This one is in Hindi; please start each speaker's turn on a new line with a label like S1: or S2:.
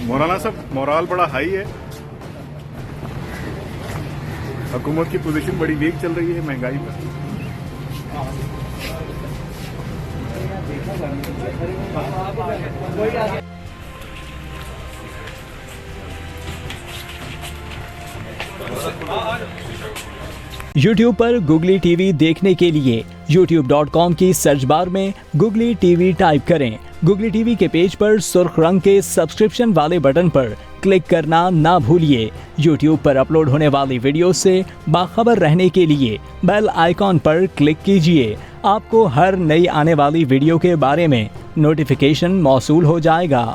S1: मौलाना साहब, मोराल बड़ा हाई है, हुकूमत की पोजीशन बड़ी वीक चल रही है महंगाई पर।
S2: YouTube पर गुगली टीवी देखने के लिए youtube.com की सर्च बार में गुगली टीवी टाइप करें। गुगली टीवी के पेज पर सुर्ख रंग के सब्सक्रिप्शन वाले बटन पर क्लिक करना ना भूलिए। YouTube पर अपलोड होने वाली वीडियो से बाखबर रहने के लिए बेल आइकॉन पर क्लिक कीजिए। आपको हर नई आने वाली वीडियो के बारे में नोटिफिकेशन मौसूल हो जाएगा।